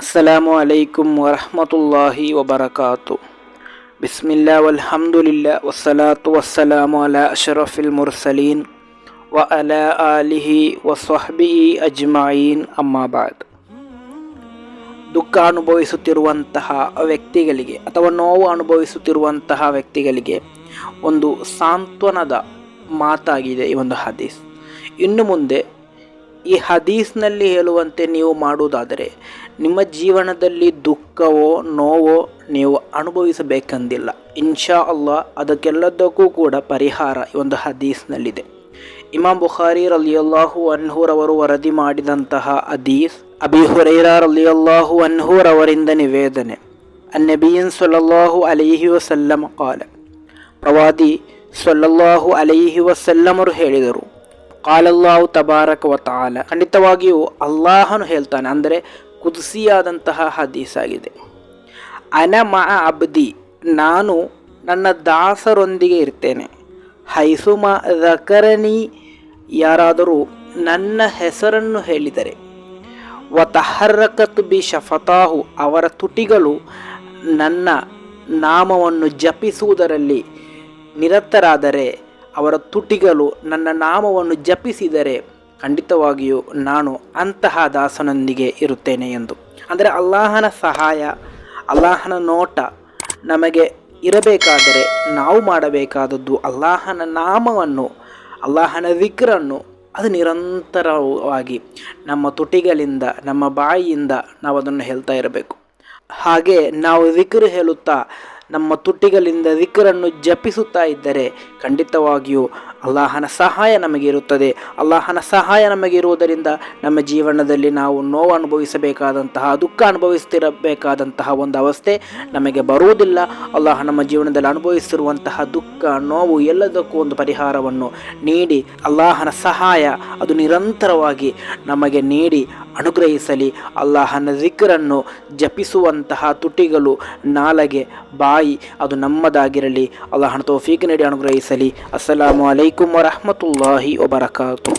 ಅಸ್ಸಲಾಮು ಅಲೈಕುಂ ವರಹಮತುಲ್ಲಾಹಿ ವಬರಕಾತು. ಬಿಸ್ಮಿಲ್ಲಾ ವಲ್ಹಮ್ದುಲಿಲ್ಲಾ ವಸ್ಸಲಾತು ವಸ್ಸಲಾಮು ಅಲಾ ಅಶ್ರಫಿಲ್ ಮುರ್ಸಲೀನ್ ವ ಅಲಾ ಆಲಿಹಿ ವಸ್ವಹ್ಬಿಹಿ ಅಜ್ಮಾಯೀನ್. ಅಮ್ಮಾ ಬಾದ್. ದುಃಖ ಅನುಭವಿಸುತ್ತಿರುವಂತಹ ವ್ಯಕ್ತಿಗಳಿಗೆ ಅಥವಾ ನೋವು ಅನುಭವಿಸುತ್ತಿರುವಂತಹ ವ್ಯಕ್ತಿಗಳಿಗೆ ಒಂದು ಸಾಂತ್ವನದ ಮಾತಾಗಿದೆ ಈ ಒಂದು ಹದೀಸ್. ಇನ್ನು ಮುಂದೆ ಈ ಹದೀಸ್ನಲ್ಲಿ ಹೇಳುವಂತೆ ನೀವು ಮಾಡುವುದಾದರೆ ನಿಮ್ಮ ಜೀವನದಲ್ಲಿ ದುಃಖವೋ ನೋವೋ ನೀವು ಅನುಭವಿಸಬೇಕೆಂದಿಲ್ಲ. ಇನ್ಶಾ ಅಲ್ಲಾಹ್ ಅದಕ್ಕೆಲ್ಲದಕ್ಕೂ ಕೂಡ ಪರಿಹಾರ ಈ ಒಂದು ಹದೀಸ್ನಲ್ಲಿದೆ. ಇಮಾಮ್ ಬುಖಾರಿ ರಲಿಯಲ್ಲಾಹು ಅನ್ಹುರವರು ವರದಿ ಮಾಡಿದಂತಹ ಹದೀಸ್, ಅಬೀ ಹುರೈರಾ ರಲಿಯಲ್ಲಾಹು ಅನ್ಹುರವರಿಂದ ನಿವೇದನೆ. ಅನ್ನಬಿಯನ್ ಸಲ್ಲಲ್ಲಾಹು ಅಲೈಹಿ ವಸಲ್ಲಂ ಕಾಲ, ಪ್ರವಾದಿ ಸಲ್ಲಲ್ಲಾಹು ಅಲೈಹಿ ವಸಲ್ಲಮರು ಹೇಳಿದರು, ಕಾಲಲ್ಲಾಹು ತಬಾರಕ ವ ತಆಲ, ಖಂಡಿತವಾಗಿಯೂ ಅಲ್ಲಾಹನು ಹೇಳ್ತಾನೆ, ಅಂದರೆ ಕುದ್ಸಿಯಾದಂತಹ ಹದೀಸ್ ಆಗಿದೆ. ಅನ ಮಅ ಅಬ್ದಿ, ನಾನು ನನ್ನ ದಾಸರೊಂದಿಗೆ ಇರ್ತೇನೆ. ಹೈಸುಮ ذಕರನಿ, ಯಾರಾದರೂ ನನ್ನ ಹೆಸರನ್ನು ಹೇಳಿದರೆ, ವ ತಹರ್ರಕತ್ ಬಿ ಶಫತಾಹು, ಅವರ ತುಟಿಗಳು ನನ್ನ ನಾಮವನ್ನು ಜಪಿಸುವುದರಲ್ಲಿ ನಿರತರಾದರೆ, ಅವರ ತುಟಿಗಳು ನನ್ನ ನಾಮವನ್ನು ಜಪಿಸಿದರೆ ಖಂಡಿತವಾಗಿಯೂ ನಾನು ಅಂತಹ ದಾಸನೊಂದಿಗೆ ಇರುತ್ತೇನೆ ಎಂದು. ಅಂದರೆ ಅಲ್ಲಾಹನ ಸಹಾಯ, ಅಲ್ಲಾಹನ ನೋಟ ನಮಗೆ ಇರಬೇಕಾದರೆ ನಾವು ಮಾಡಬೇಕಾದದ್ದು ಅಲ್ಲಾಹನ ನಾಮವನ್ನು, ಅಲ್ಲಾಹನ ವಿಕ್ರನ್ನು ಅದು ನಿರಂತರವಾಗಿ ನಮ್ಮ ತುಟಿಗಳಿಂದ, ನಮ್ಮ ಬಾಯಿಯಿಂದ ನಾವು ಅದನ್ನು ಹೇಳ್ತಾ ಇರಬೇಕು. ಹಾಗೆ ನಾವು ವಿಕ್ರ್ ಹೇಳುತ್ತಾ ನಮ್ಮ ತುಟಿಗಳಿಂದ ವಿಕ್ರನ್ನು ಜಪಿಸುತ್ತಾ ಇದ್ದರೆ ಖಂಡಿತವಾಗಿಯೂ ಅಲ್ಲಾಹನ ಸಹಾಯ ನಮಗಿರುತ್ತದೆ. ಅಲ್ಲಾಹನ ಸಹಾಯ ನಮಗಿರುವುದರಿಂದ ನಮ್ಮ ಜೀವನದಲ್ಲಿ ನಾವು ನೋವು ಅನುಭವಿಸಬೇಕಾದಂತಹ, ದುಃಖ ಅನುಭವಿಸ್ತಿರಬೇಕಾದಂತಹ ಒಂದು ಅವಸ್ಥೆ ನಮಗೆ ಬರುವುದಿಲ್ಲ. ಅಲ್ಲಾಹ ನಮ್ಮ ಜೀವನದಲ್ಲಿ ಅನುಭವಿಸಿರುವಂತಹ ದುಃಖ, ನೋವು ಎಲ್ಲದಕ್ಕೂ ಒಂದು ಪರಿಹಾರವನ್ನು ನೀಡಿ ಅಲ್ಲಾಹನ ಸಹಾಯ ಅದು ನಿರಂತರವಾಗಿ ನಮಗೆ ನೀಡಿ ಅನುಗ್ರಹಿಸಲಿ. ಅಲ್ಲಾಹನ ಜಿಕ್ರನ್ನು ಜಪಿಸುವಂತಹ ತುಟಿಗಳು, ನಾಲಗೆ, ಬಾಯಿ ಅದು ನಮ್ಮದಾಗಿರಲಿ. ಅಲ್ಲಾಹನ ತೌಫೀಕ್ ನೀಡಿ ಅನುಗ್ರಹಿಸಲಿ. ಅಸ್ಸಲಾಮು ಅಲೈಕುಂ ವರಹಮತುಲ್ಲಾಹಿ ವಬರಕಾತು.